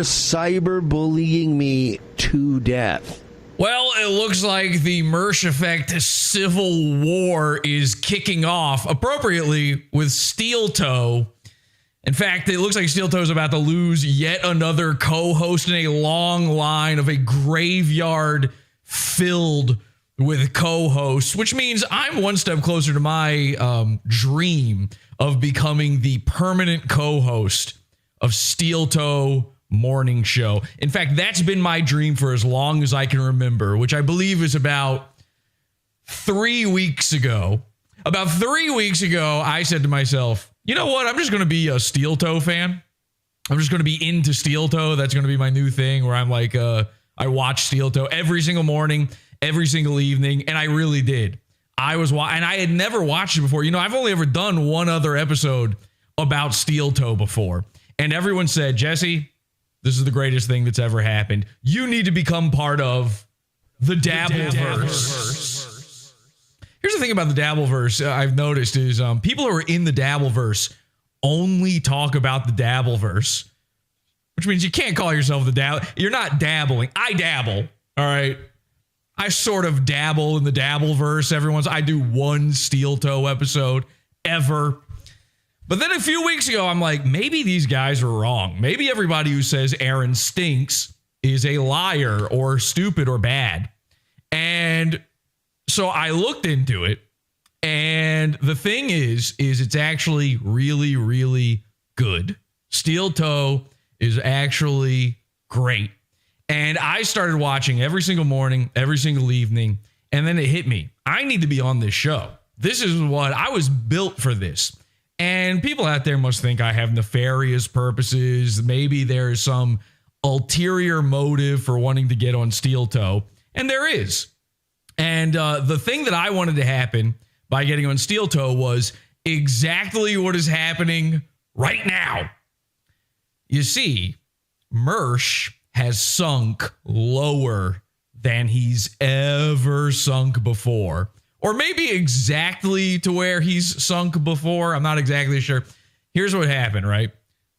cyberbullying me to death. Well, it looks like the mersh effect civil war is kicking off appropriately with Steel Toe. In fact, it looks like Steel Toe is about to lose yet another co-host in a long line of a graveyard filled with co-hosts, which means I'm one step closer to my dream of becoming the permanent co-host of Steel Toe Morning Show. In fact, that's been my dream for as long as I can remember, which I believe is about 3 weeks ago. About 3 weeks ago, I said to myself, you know what? I'm just going to be a Steel Toe fan. I'm just going to be into Steel Toe. That's going to be my new thing where I'm like, I watch Steel Toe every single morning, every single evening. And I really did. And I had never watched it before. You know, I've only ever done one other episode about Steel Toe before. And everyone said, Jesse, this is the greatest thing that's ever happened. You need to become part of the Dabbleverse. Here's the thing about the Dabbleverse I've noticed is people who are in the Dabbleverse only talk about the Dabbleverse, which means you can't call yourself the Dabble. You're not dabbling. I dabble. All right. I sort of dabble in the Dabbleverse. I do one Steel Toe episode ever. But then a few weeks ago, I'm like, maybe these guys are wrong. Maybe everybody who says Aaron stinks is a liar or stupid or bad. And so I looked into it. And the thing is it's actually really, really good. Steel Toe is actually great. And I started watching every single morning, every single evening. And then it hit me. I need to be on this show. This is what I was built for this. And people out there must think I have nefarious purposes. Maybe there's some ulterior motive for wanting to get on Steel Toe. And there is. And the thing that I wanted to happen by getting on Steel Toe was exactly what is happening right now. You see, Mersh has sunk lower than he's ever sunk before. Or maybe exactly to where he's sunk before. I'm not exactly sure. Here's what happened, right?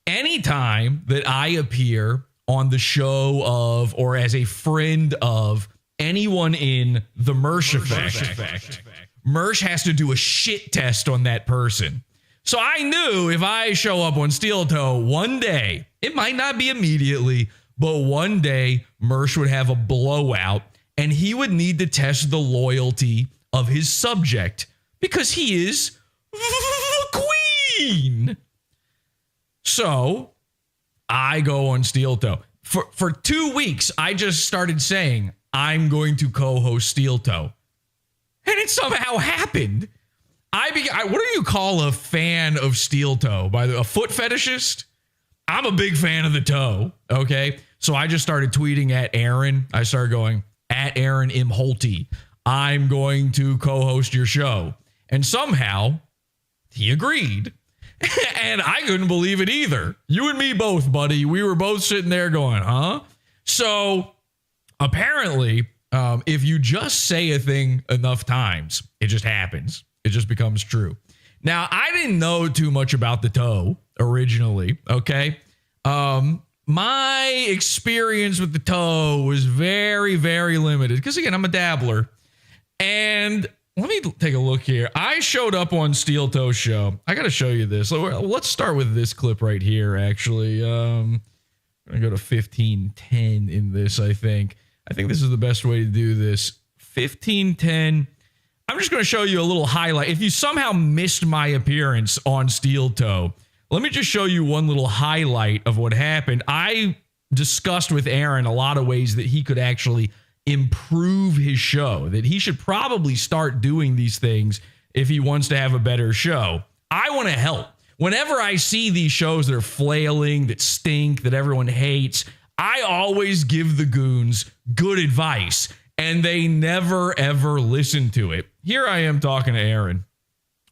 Anytime that I appear on the show of or as a friend of anyone in the Mersh effect, Mersh has to do a shit test on that person. So I knew if I show up on Steel Toe one day, it might not be immediately, but one day Mersh would have a blowout and he would need to test the loyalty of his subject because he is the queen. So I go on Steel Toe. For 2 weeks, I just started saying, I'm going to co-host Steel Toe. And it somehow happened. What do you call a fan of Steel Toe? A foot fetishist? I'm a big fan of the toe, okay? So I just started tweeting at Aaron. I started going, at Aaron M. Holte, I'm going to co-host your show. And somehow he agreed. And I couldn't believe it either. You and me both, buddy. We were both sitting there going, huh? So apparently, if you just say a thing enough times, it just happens. It just becomes true. Now, I didn't know too much about the toe originally, okay? My experience with the toe was very, very limited because, again, I'm a dabbler. And let me take a look here. I showed up on Steel Toe's show. I got to show you this. Let's start with this clip right here, actually. I'm going to go to 1510 in this, I think. I think this is the best way to do this. 1510. I'm just going to show you a little highlight. If you somehow missed my appearance on Steel Toe, let me just show you one little highlight of what happened. I discussed with Aaron a lot of ways that he could actually improve his show, that he should probably start doing these things if he wants to have a better show. I want to help. Whenever I see these shows that are flailing, that stink, that everyone hates, I always give the goons good advice, and they never, ever listen to it. Here I am talking to Aaron,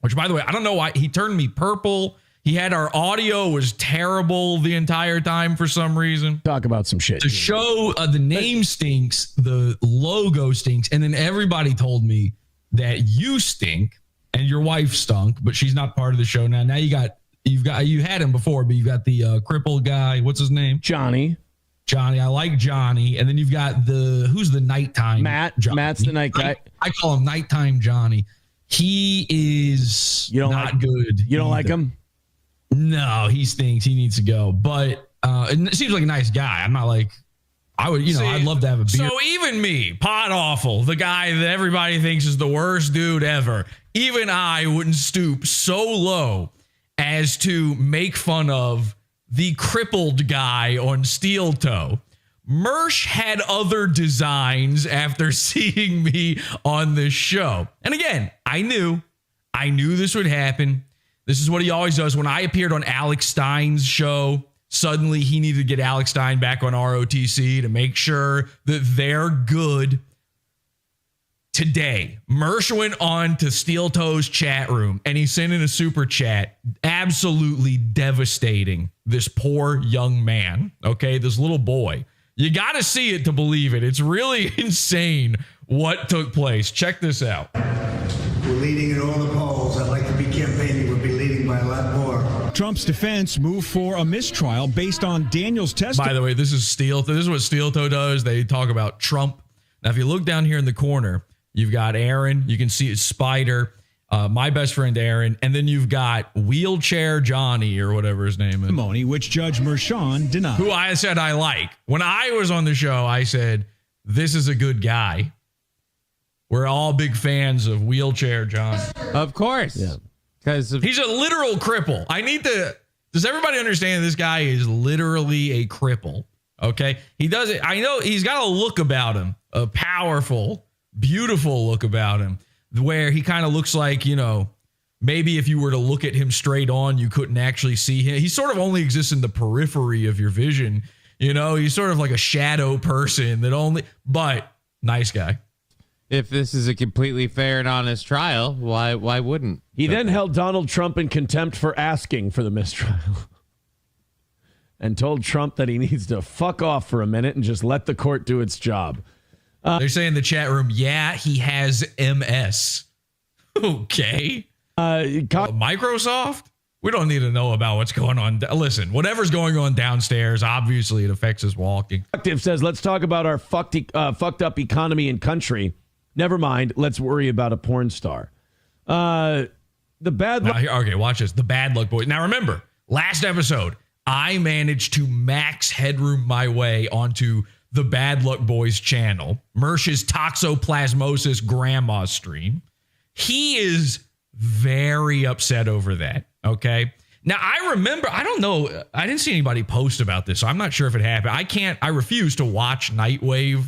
which, by the way, I don't know why he turned me purple. He had our audio was terrible the entire time for some reason. Talk about some shit. The show, the name stinks, the logo stinks, and then everybody told me that you stink and your wife stunk, but she's not part of the show now. Now you had him before, but you got the crippled guy. What's his name? Johnny. Johnny. I like Johnny. And then you've got who's the nighttime Johnny? Matt's the night guy. I call him nighttime Johnny. He is not good. You don't like him? No, he stinks. He needs to go. But it seems like a nice guy. I'm not like, I would, I'd love to have a beer. So even me, Podawful, the guy that everybody thinks is the worst dude ever, even I wouldn't stoop so low as to make fun of the crippled guy on Steel Toe. Mersh had other designs after seeing me on this show. And again, I knew this would happen. This is what he always does. When I appeared on Alex Stein's show, suddenly he needed to get Alex Stein back on ROTC to make sure that they're good. Today, Mersh went on to Steel Toe's chat room and he sent in a super chat, absolutely devastating this poor young man, okay, this little boy. You got to see it to believe it. It's really insane what took place. Check this out. We're leading in all the polls. I'd like to be campaigning. We'll be leading by a lot more. Trump's defense moved for a mistrial based on Daniel's testimony. By the way, this is what Steel Toe does. They talk about Trump. Now, if you look down here in the corner, you've got Aaron. You can see it's Spider, my best friend Aaron, and then you've got Wheelchair Johnny or whatever his name is. Which Judge Mershon denied. Who I said I like. When I was on the show, I said, this is a good guy. We're all big fans of Wheelchair Johnny. Of course. Yeah. Because he's a literal cripple. Does everybody understand this guy is literally a cripple? Okay. He does it. I know he's got a look about him, a powerful, beautiful look about him, where he kind of looks like, maybe if you were to look at him straight on, you couldn't actually see him. He sort of only exists in the periphery of your vision. He's sort of like a shadow person but nice guy. If this is a completely fair and honest trial, why wouldn't? He then held Donald Trump in contempt for asking for the mistrial and told Trump that he needs to fuck off for a minute and just let the court do its job. They're saying in the chat room, yeah, he has MS. Okay. Microsoft? We don't need to know about what's going on. Listen, whatever's going on downstairs, obviously it affects his walking. Says, let's talk about our fucked up economy and country. Never mind. Let's worry about a porn star. The bad luck. Okay, watch this. The bad luck boy. Now remember, last episode, I managed to max headroom my way onto the Bad Luck Boys channel, Mersh's Toxoplasmosis Grandma stream. He is very upset over that. Okay. Now I remember, I don't know, I didn't see anybody post about this, so I'm not sure if it happened. I refuse to watch Nightwave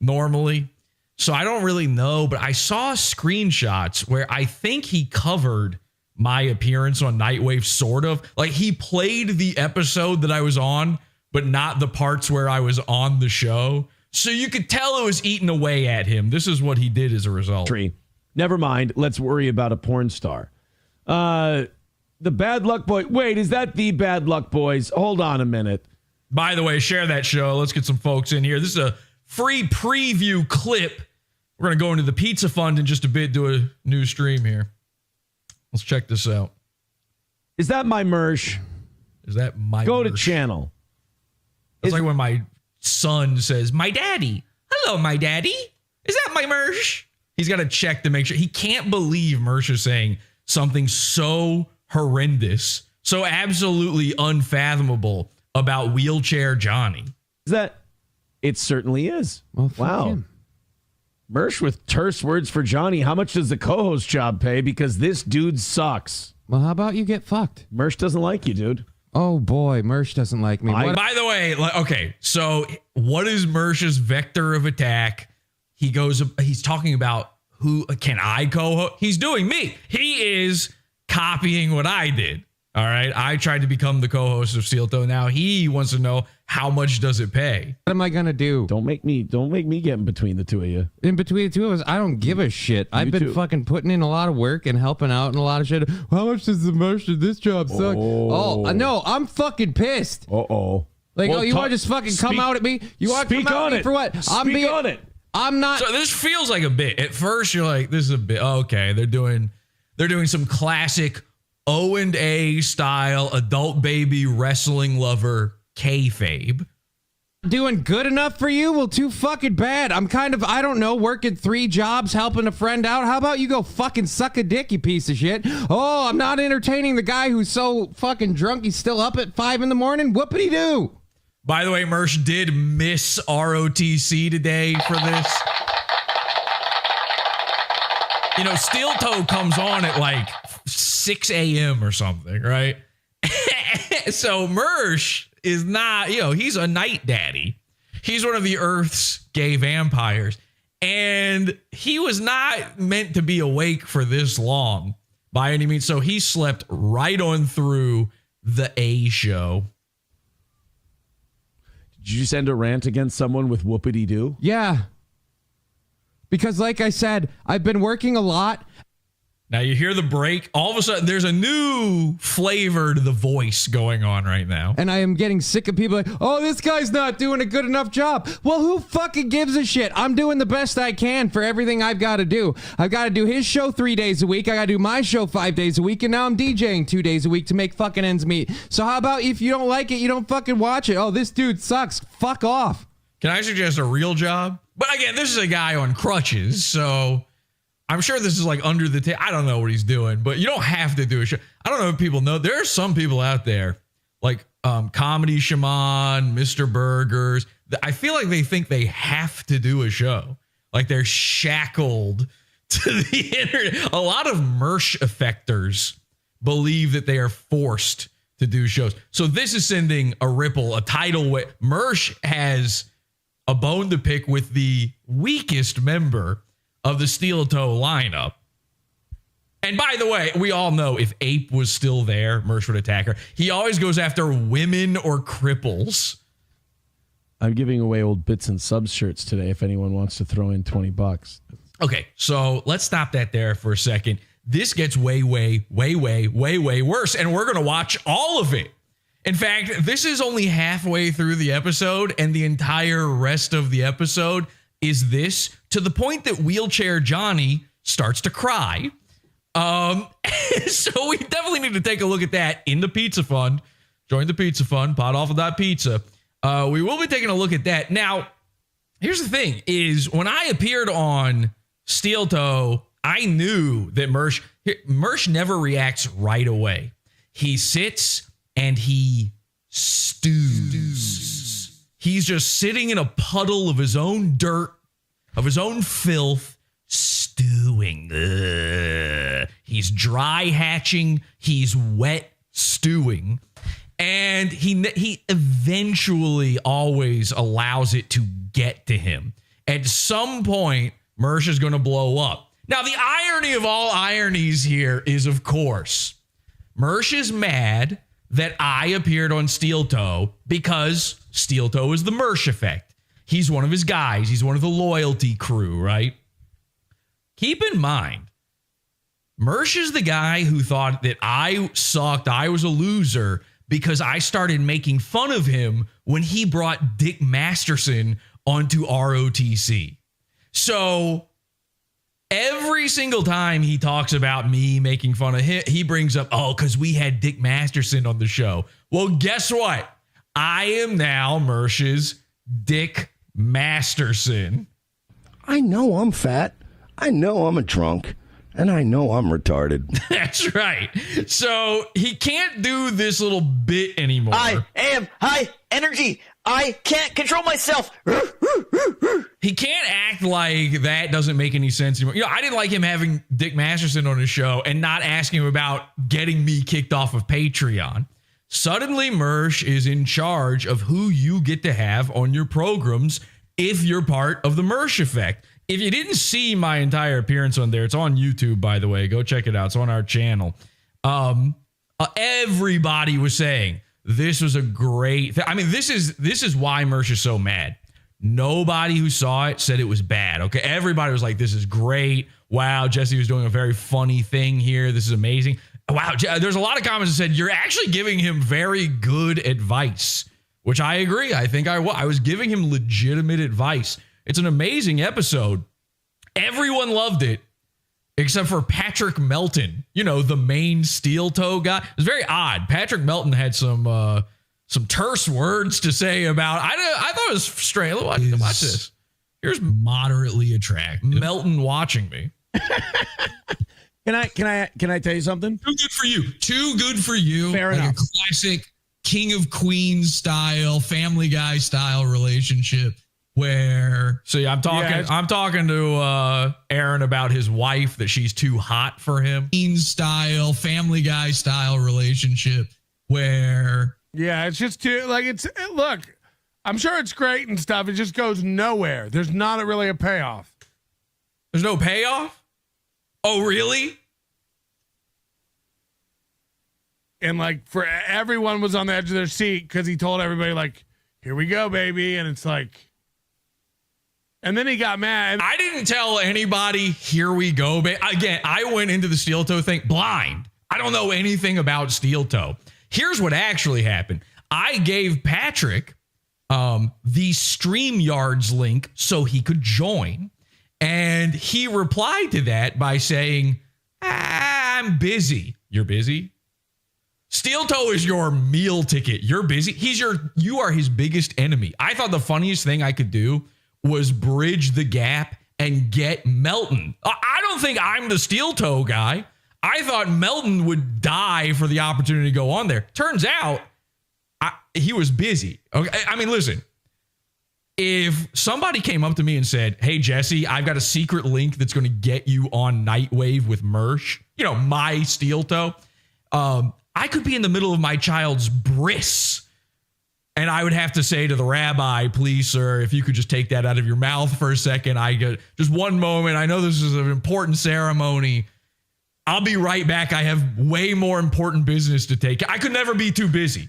normally, so I don't really know, but I saw screenshots where I think he covered my appearance on Nightwave, sort of. Like he played the episode that I was on, but not the parts where I was on the show. So you could tell it was eating away at him. This is what he did as a result. Never mind. Let's worry about a porn star. The Bad Luck Boy. Wait, is that the Bad Luck Boys? Hold on a minute. By the way, share that show. Let's get some folks in here. This is a free preview clip. We're going to go into the Pizza Fund in just a bit, do a new stream here. Let's check this out. Is that my mersh? Is that my Go mersh? to channel. It's like when my son says, my daddy. Hello, my daddy. Is that my mersh? He's got to check to make sure. He can't believe Mersh is saying something so horrendous, so absolutely unfathomable about Wheelchair Johnny. Is that? It certainly is. Well, wow. Him. Mersh with terse words for Johnny. How much does the co-host job pay? Because this dude sucks. Well, how about you get fucked? Mersh doesn't like you, dude. Oh, boy. Mersh doesn't like me. By the way, okay, so what is Mersh's vector of attack? He's talking about who can I co-host? He's doing me. He is copying what I did. All right. I tried to become the co-host of Steel Toe. Now he wants to know how much does it pay? What am I gonna do? Don't make me get in between the two of you. In between the two of us, I don't give a shit. I've been fucking putting in a lot of work and helping out and a lot of shit. How much does the merch of this job suck? Oh, no, I'm fucking pissed. Uh-oh. Like, well, you want to just fucking come out at me? You want to come out at me for what? Speak on it. I'm not. So this feels like a bit. At first, you're like, this is a bit. Okay, they're doing some classic O&A style adult baby wrestling lover kayfabe. doing good enough for you? Well, too fucking bad. I'm kind of, I don't know, working 3 jobs, helping a friend out. How about you go fucking suck a dick, you piece of shit? Oh, I'm not entertaining the guy who's so fucking drunk he's still up at 5 in the morning? Whoopity-doo. By the way, Mersh did miss ROTC today for this. You know, Steel Toe comes on at like 6 a.m. or something, right? So Mersh is not, you know, he's a night daddy. He's one of the Earth's gay vampires. And he was not meant to be awake for this long by any means. So he slept right on through the A show. Did you send a rant against someone with whoopity-doo? Yeah. Because like I said, I've been working a lot. Now you hear the break. All of a sudden, there's a new flavor to the voice going on right now. And I am getting sick of people like, oh, this guy's not doing a good enough job. Well, who fucking gives a shit? I'm doing the best I can for everything I've got to do. I've got to do his show 3 days a week. I got to do my show 5 days a week. And now I'm DJing 2 days a week to make fucking ends meet. So how about if you don't like it, you don't fucking watch it? Oh, this dude sucks. Fuck off. Can I suggest a real job? But again, this is a guy on crutches, so I'm sure this is like under the table. I don't know what he's doing, but you don't have to do a show. I don't know if people know. There are some people out there like Comedy Shaman, Mr. Burgers. I feel like they think they have to do a show. Like they're shackled to the internet. A lot of mersh effectors believe that they are forced to do shows. So this is sending a ripple, a tidal wave. Mersh has a bone to pick with the weakest member of the Steel Toe lineup. And by the way, we all know if Ape was still there, Mersh would attack her. He always goes after women or cripples. I'm giving away old Bits and Subs shirts today if anyone wants to throw in $20. Okay, so let's stop that there for a second. This gets way worse, and we're going to watch all of it. In fact, this is only halfway through the episode, and the entire rest of the episode is this, to the point that Wheelchair Johnny starts to cry. So we definitely need to take a look at that in the Pizza Fund. Join the Pizza Fund, podawful.pizza. We will be taking a look at that. Now, here's the thing, is when I appeared on Steel Toe, I knew that Mersh never reacts right away. He sits and he stews. He's just sitting in a puddle of his own dirt, of his own filth, stewing. Ugh. He's dry hatching. He's wet stewing. And he eventually always allows it to get to him. At some point, Mersh is going to blow up. Now, the irony of all ironies here is, of course, Mersh is mad that I appeared on Steel Toe because Steel Toe is the Mersh effect. He's one of his guys. He's one of the loyalty crew, right? Keep in mind, Mersh is the guy who thought that I sucked, I was a loser, because I started making fun of him when he brought Dick Masterson onto ROTC. So every single time he talks about me making fun of him, he brings up, oh, because we had Dick Masterson on the show. Well, guess what? I am now Mersh's Dick Masterson. I know I'm fat. I know I'm a drunk. And I know I'm retarded. That's right. So he can't do this little bit anymore. I am high energy. I can't control myself. He can't act like that doesn't make any sense anymore. You know, I didn't like him having Dick Masterson on his show and not asking him about getting me kicked off of Patreon. Suddenly, Mersh is in charge of who you get to have on your programs if you're part of the Mersh effect. If you didn't see my entire appearance on there, it's on YouTube, by the way. Go check it out. It's on our channel. Everybody was saying this was a great thing. I mean, this is why Mersh is so mad. Nobody who saw it said it was bad. Okay, everybody was like, "This is great. Wow, Jesse was doing a very funny thing here. This is amazing." Wow, there's a lot of comments that said you're actually giving him very good advice, which I agree. I think I was giving him legitimate advice. It's an amazing episode. Everyone loved it, except for Patrick Melton, you know, the main Steel Toe guy. It was very odd. Patrick Melton had some some terse words to say about. I thought it was straight. Watch this. Here's moderately attractive. Melton watching me. Can I tell you something? Too good for you. Too good for you. Fair like enough. A classic King of Queens style, Family Guy style relationship where. See, I'm talking to Aaron about his wife, that she's too hot for him. Queens style, Family Guy style relationship where. Yeah, it's just too look. I'm sure it's great and stuff. It just goes nowhere. There's not really a payoff. There's no payoff? Oh, really? And like for everyone was on the edge of their seat because he told everybody like, "Here we go, baby," and it's like, and then he got mad. I didn't tell anybody, "Here we go, baby." Again, I went into the steel toe thing blind. I don't know anything about steel toe. Here's what actually happened. I gave Patrick the StreamYards link so he could join. And he replied to that by saying, "I'm busy." You're busy? Steel toe is your meal ticket. You're busy. You are his biggest enemy. I thought the funniest thing I could do was bridge the gap and get Melton. I don't think I'm the steel toe guy. I thought Melton would die for the opportunity to go on there. Turns out he was busy. Okay, I mean, listen. If somebody came up to me and said, "Hey, Jesse, I've got a secret link that's going to get you on Nightwave with Mersh," my steel toe, I could be in the middle of my child's bris. And I would have to say to the rabbi, "Please, sir, if you could just take that out of your mouth for a second. I get just one moment. I know this is an important ceremony. I'll be right back. I have way more important business to take." I could never be too busy.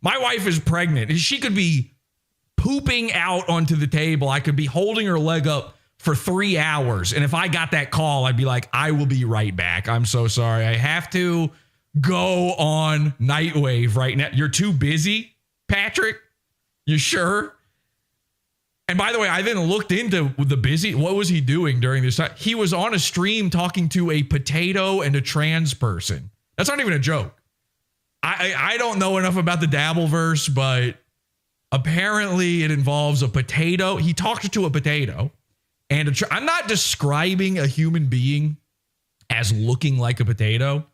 My wife is pregnant. She could be pooping out onto the table. I could be holding her leg up for 3 hours. And if I got that call, I'd be like, "I will be right back. I'm so sorry. I have to go on Nightwave right now." You're too busy, Patrick? You sure? And by the way, I then looked into the busy. What was he doing during this time? He was on a stream talking to a potato and a trans person. That's not even a joke. I don't know enough about the Dabbleverse, but apparently it involves a potato. He talked to a potato and I'm not describing a human being as looking like a potato,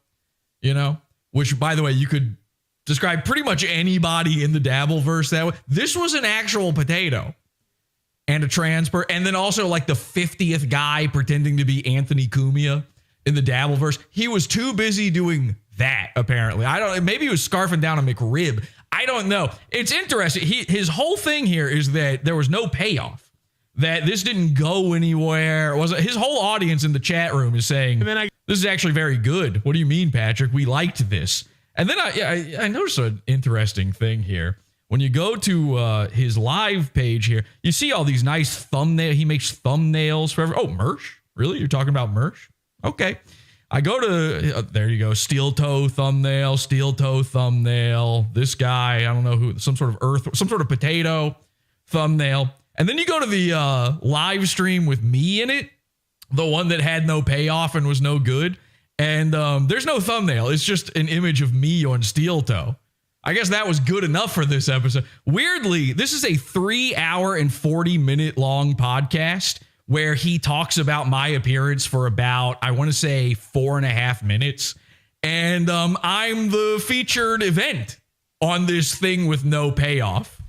which, by the way, you could describe pretty much anybody in the Dabbleverse that way. This was an actual potato and a trans person. And then also like the 50th guy pretending to be Anthony Cumia in the Dabbleverse. He was too busy doing that, apparently. Maybe he was scarfing down a McRib. I don't know. It's interesting. His whole thing here is that there was no payoff, that this didn't go anywhere. His whole audience in the chat room is saying, "This is actually very good." What do you mean, Patrick? We liked this. And then I noticed an interesting thing here. When you go to his live page here, you see all these nice thumbnails. He makes thumbnails for Mersh? Really? You're talking about Mersh? Okay. I go to, there you go, steel toe thumbnail. This guy, I don't know who, some sort of potato thumbnail. And then you go to the live stream with me in it, the one that had no payoff and was no good. And there's no thumbnail. It's just an image of me on steel toe. I guess that was good enough for this episode. Weirdly, this is a 3 hour and 40 minute long podcast where he talks about my appearance for about, I want to say, 4.5 minutes. And I'm the featured event on this thing with no payoff.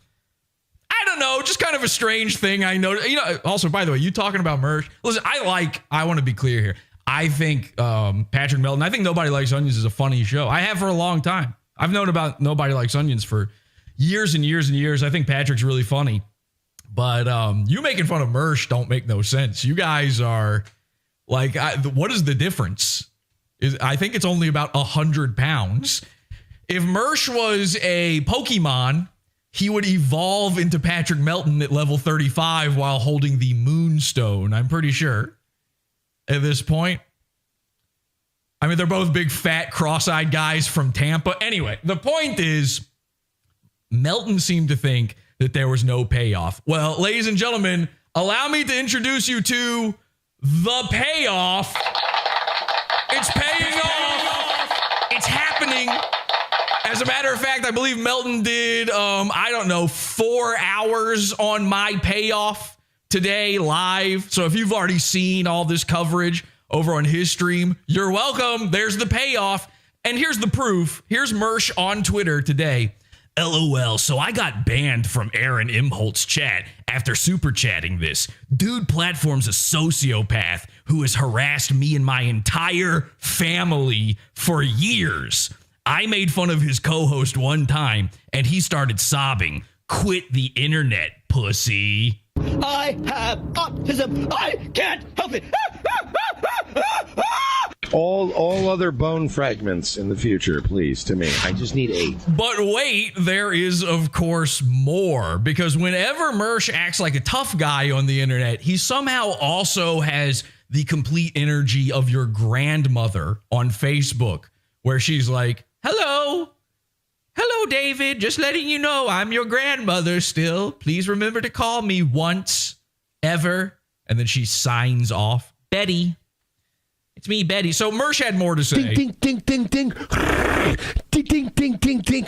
I don't know, just kind of a strange thing. I know. Also, by the way, you talking about Mersh. Listen, I want to be clear here. I think Patrick Melton, I think Nobody Likes Onions is a funny show. I have for a long time. I've known about Nobody Likes Onions for years and years and years. I think Patrick's really funny. But you making fun of Mersh don't make no sense. You guys are like, what is the difference? I think it's only about 100 pounds. If Mersh was a Pokemon, he would evolve into Patrick Melton at level 35 while holding the Moonstone, I'm pretty sure, at this point. I mean, they're both big, fat, cross-eyed guys from Tampa. Anyway, the point is, Melton seemed to think that there was no payoff. Well, ladies and gentlemen, allow me to introduce you to the payoff. It's paying off. It's happening. As As a matter of fact, I believe Melton did, 4 hours on my payoff today live. So if you've already seen all this coverage over on his stream, you're welcome. There's the payoff. And here's the proof. Here's Mersh on Twitter today. LOL, so I got banned from Aaron Imholt's chat after super chatting this. Dude platform's a sociopath who has harassed me and my entire family for years. I made fun of his co-host one time and he started sobbing. Quit the internet, pussy. I have autism. I can't help it. All other bone fragments in the future, please, to me. I just need 8. But wait, there is, of course, more. Because whenever Mersh acts like a tough guy on the internet, he somehow also has the complete energy of your grandmother on Facebook, where she's like, hello, David, just letting you know I'm your grandmother still. Please remember to call me once, ever. And then she signs off. Betty. It's me, Betty. So Mersh had more to say. Ding, ding, ding, ding, ding. Ding, ding, ding, ding, ding.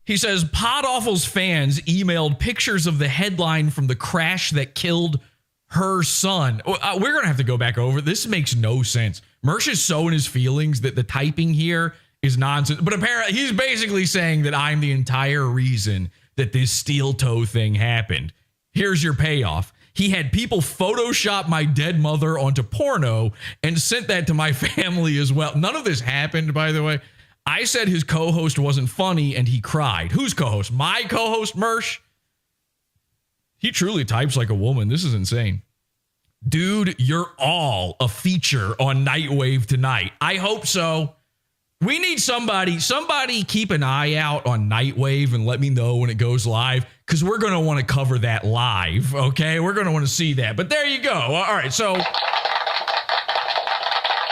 He says, Podawful's fans emailed pictures of the headline from the crash that killed her son. We're going to have to go back over. This makes no sense. Mersh is so in his feelings that the typing here is nonsense. But apparently, he's basically saying that I'm the entire reason that this steel toe thing happened. Here's your payoff. He had people Photoshop my dead mother onto porno and sent that to my family as well. None of this happened, by the way. I said his co-host wasn't funny and he cried. Whose co-host? My co-host, Mersh? He truly types like a woman. This is insane. Dude, you're all a feature on Nightwave tonight. I hope so. We need somebody keep an eye out on Nightwave and let me know when it goes live, because we're going to want to cover that live, okay? We're going to want to see that. But there you go. All right, so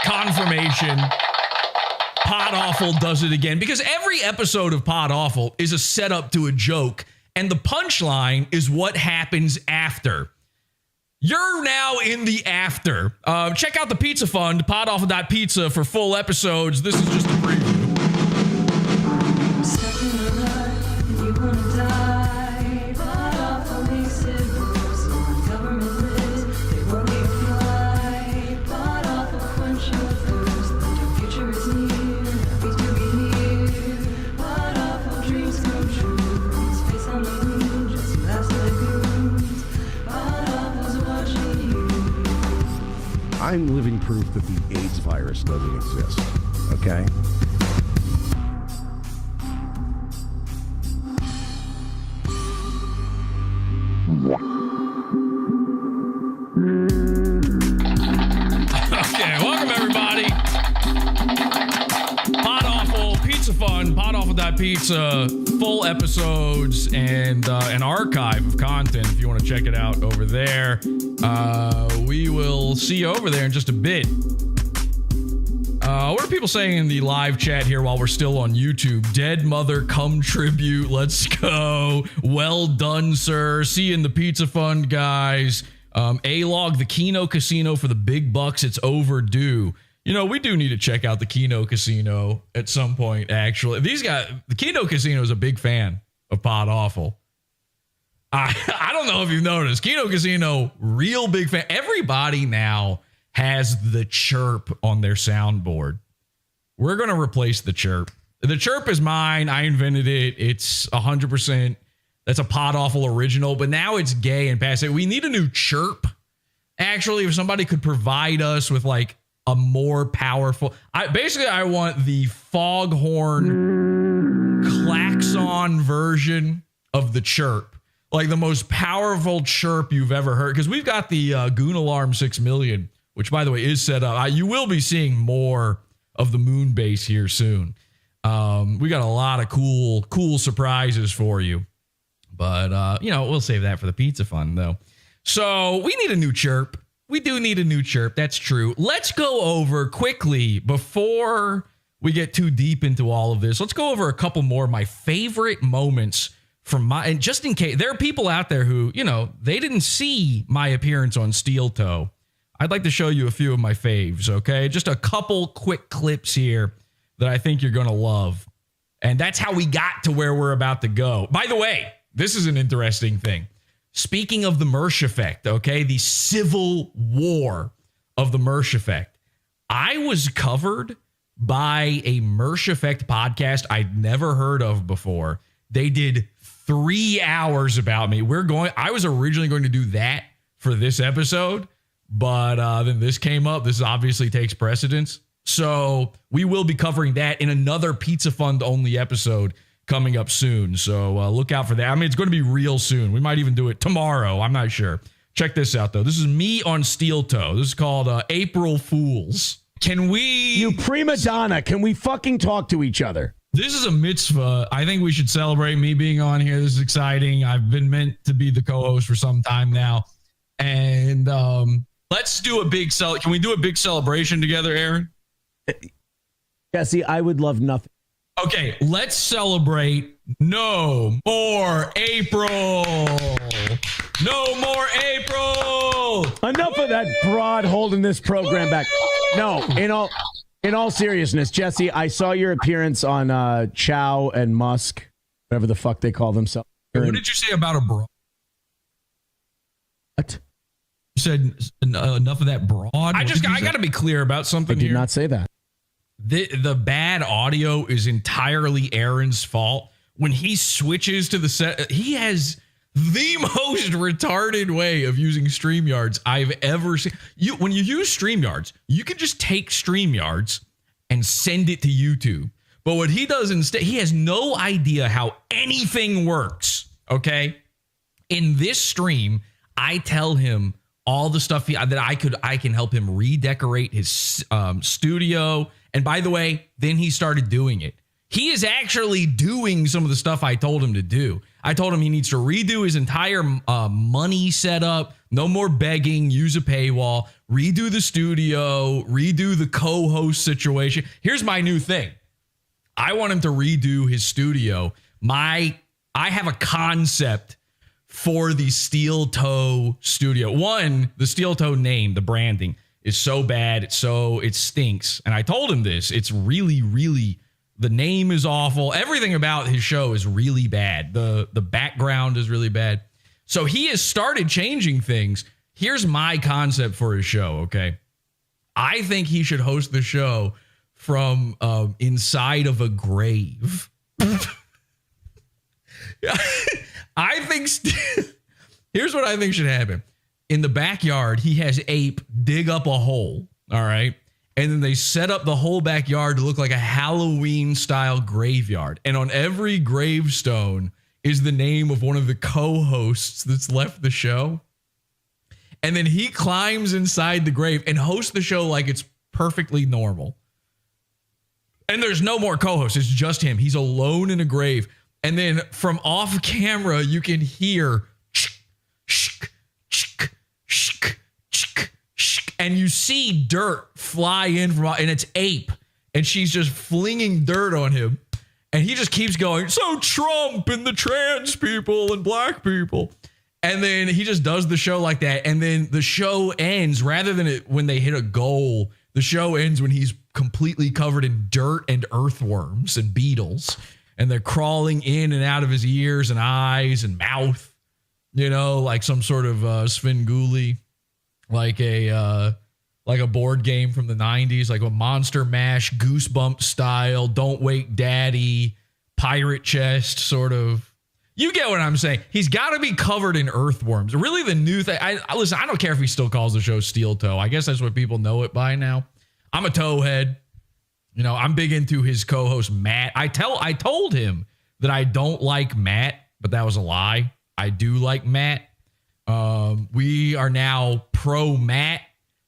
confirmation. Podawful does it again, because every episode of Podawful is a setup to a joke, and the punchline is what happens after. You're now in the after. Check out the Pizza Fund, podawful.pizza, for full episodes. This is just a preview. I'm living proof that the AIDS virus doesn't exist. Okay? Okay, welcome everybody. Podawful, Pizza Fun, podawful.pizza, full episodes and an archive of content if you want to check it out over there. We will see you over there in just a bit. What are people saying in the live chat here while we're still on YouTube? Dead mother come tribute. Let's go. Well done, sir. See you in the Pizza Fund, guys. A-Log, the Keno Casino for the big bucks. It's overdue. You know, we do need to check out the Keno Casino at some point, actually. These guys, the Keno Casino is a big fan of Podawful. I don't know if you've noticed. Keno Casino, real big fan. Everybody now has the chirp on their soundboard. We're going to replace the chirp. The chirp is mine. I invented it. It's 100%. That's a Podawful original, but now it's gay and passe. We need a new chirp. Actually, if somebody could provide us with like a more powerful, I want the foghorn klaxon version of the chirp. Like the most powerful chirp you've ever heard. Because we've got the Goon Alarm 6 million, which, by the way, is set up. You will be seeing more of the moon base here soon. We got a lot of cool surprises for you. But, we'll save that for the Pizza Fund, though. So we need a new chirp. We do need a new chirp. That's true. Let's go over quickly before we get too deep into all of this. Let's go over a couple more of my favorite moments and just in case there are people out there who, they didn't see my appearance on Steel Toe. I'd like to show you a few of my faves, okay? Just a couple quick clips here that I think you're going to love. And that's how we got to where we're about to go. By the way, this is an interesting thing. Speaking of the mersh effect, okay, the civil war of the mersh effect, I was covered by a mersh effect podcast I'd never heard of before. They did 3 hours about me. I was originally going to do that for this episode, but then this came up. This obviously takes precedence. So we will be covering that in another Pizza Fund only episode coming up soon. So look out for that. I mean, it's going to be real soon. We might even do it tomorrow. I'm not sure. Check this out, though. This is me on Steel Toe. This is called April Fools. Can we... You prima donna, can we fucking talk to each other? This is a mitzvah. I think we should celebrate me being on here. This is exciting. I've been meant to be the co-host for some time now. And let's do a big Can we do a big celebration together, Aaron? Jesse, I would love nothing. Okay, let's celebrate No More April. No more April. Enough of that broad holding this program back. No, in all seriousness, Jesse, I saw your appearance on Chow and Musk, whatever the fuck they call themselves. What did you say about a broad? What? You said enough of that broad? I got to be clear about something here. I did not say that. The bad audio is entirely Aaron's fault. When he switches to the set, he has the most retarded way of using StreamYards I've ever seen. When you use StreamYards, you can just take StreamYards and send it to YouTube. But what he does instead, he has no idea how anything works, okay? In this stream, I tell him all the stuff that I can help him redecorate his studio. And by the way, then he started doing it. He is actually doing some of the stuff I told him to do. I told him he needs to redo his entire money setup. No more begging, use a paywall, redo the studio, redo the co-host situation. Here's my new thing. I want him to redo his studio. I have a concept for the Steel Toe studio. One, the Steel Toe name, the branding is so bad. It stinks. And I told him this. It's really, really, the name is awful. Everything about his show is really bad. The background is really bad. So he has started changing things. Here's my concept for his show, okay? I think he should host the show from inside of a grave. I think here's what I think should happen. In the backyard, he has Ape dig up a hole, all right? And then they set up the whole backyard to look like a Halloween-style graveyard. And on every gravestone is the name of one of the co-hosts that's left the show. And then he climbs inside the grave and hosts the show like it's perfectly normal. And there's no more co-hosts. It's just him. He's alone in a grave. And then from off camera, you can hear and you see dirt fly in from, and it's Ape, and she's just flinging dirt on him, and he just keeps going, so Trump and the trans people and black people, and then he just does the show like that, and then the show ends rather than when they hit a goal. The show ends when he's completely covered in dirt and earthworms and beetles, and they're crawling in and out of his ears and eyes and mouth, you know, like some sort of Svengoolie. Like a board game from the 90s, like a Monster Mash, Goosebump style, Don't Wake Daddy, Pirate Chest sort of. You get what I'm saying. He's got to be covered in earthworms. Really the new thing. Listen, I don't care if he still calls the show Steel Toe. I guess that's what people know it by now. I'm a towhead. You know, I'm big into his co-host, Matt. I told him that I don't like Matt, but that was a lie. I do like Matt. We are now pro Matt.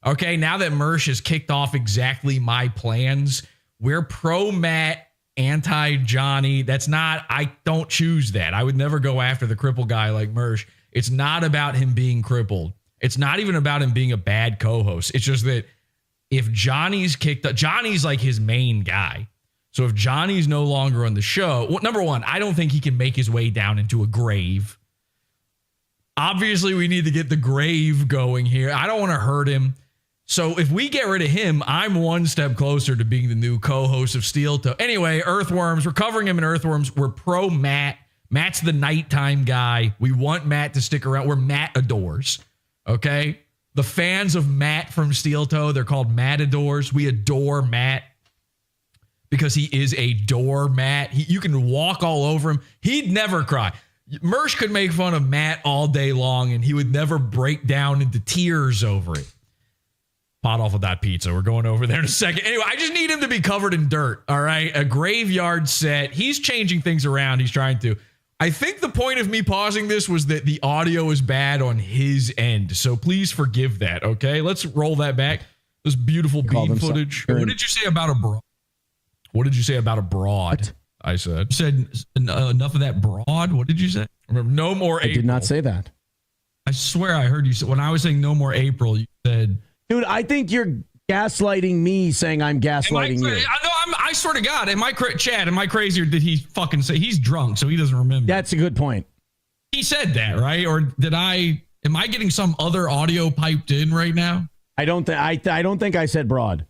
Okay, now that Mersh has kicked off exactly my plans, we're pro Matt, anti Johnny. I don't choose that. I would never go after the cripple guy like Mersh. It's not about him being crippled. It's not even about him being a bad co-host. It's just that if Johnny's kicked up, Johnny's like his main guy. So if Johnny's no longer on the show, well, number one, I don't think he can make his way down into a grave. Obviously, we need to get the grave going here. I don't want to hurt him. So if we get rid of him, I'm one step closer to being the new co-host of Steel Toe. Anyway, Earthworms, we're covering him in Earthworms. We're pro Matt. Matt's the nighttime guy. We want Matt to stick around. We're Matt adores. Okay? The fans of Matt from Steel Toe, they're called Matadors. We adore Matt because he is a doormat. You can walk all over him. He'd never cry. Mersh could make fun of Matt all day long, and he would never break down into tears over it. Podawful.pizza. We're going over there in a second. Anyway, I just need him to be covered in dirt, all right? A graveyard set. He's changing things around. He's trying to. I think the point of me pausing this was that the audio is bad on his end, so please forgive that, okay? Let's roll that back. This beautiful bean footage. What did you say about a broad? What did you say about a broad? What? I said. You said enough of that broad? What did you say? Remember, no more April. I did not say that. I swear I heard you say, when I was saying no more April, you said... Dude, I think you're gaslighting me saying I'm gaslighting you. I swear to God, Chad, am I crazy or did he fucking say he's drunk so he doesn't remember? That's a good point. He said that, right? Or am I getting some other audio piped in right now? I don't think I said broad.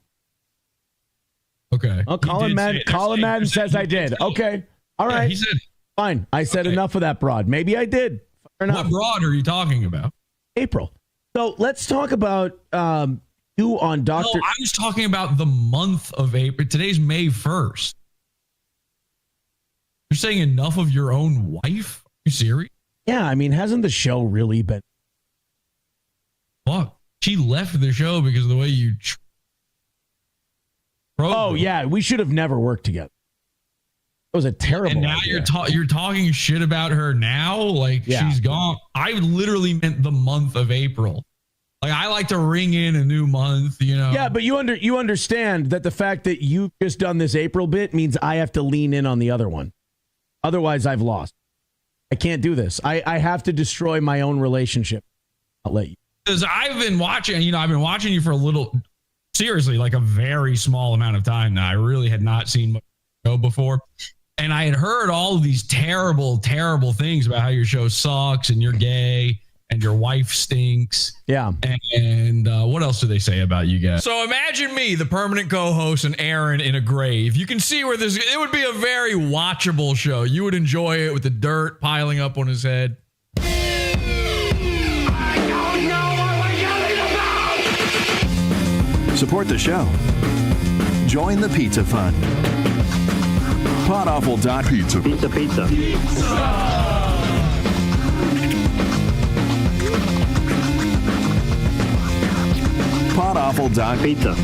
Okay. Oh, Colin Madden says I did. Okay. All right. He said fine. I said enough of that broad. Maybe I did. Fair enough. What broad are you talking about? April. So let's talk about you on Dr. No, I was talking about the month of April. Today's May 1st. You're saying enough of your own wife? Are you serious? Yeah, I mean, hasn't the show really been? Fuck. She left the show because of the way you... Oh, yeah. We should have never worked together. It was a terrible And now idea. you're talking shit about her now? Like, she's gone. I literally meant the month of April. Like, I like to ring in a new month, you know? Yeah, but you understand that the fact that you've just done this April bit means I have to lean in on the other one. Otherwise, I've lost. I can't do this. I have to destroy my own relationship. I'll let you. Because I've been watching you for a little, seriously, like a very small amount of time now. I really had not seen much show before. And I had heard all of these terrible, terrible things about how your show sucks and you're gay and your wife stinks. Yeah. And what else do they say about you guys? So imagine me, the permanent co-host, and Aaron in a grave. You can see where it would be a very watchable show. You would enjoy it with the dirt piling up on his head. Support the show. Join the Pizza Fund. Podawful.pizza. Pizza. Podawful.pizza.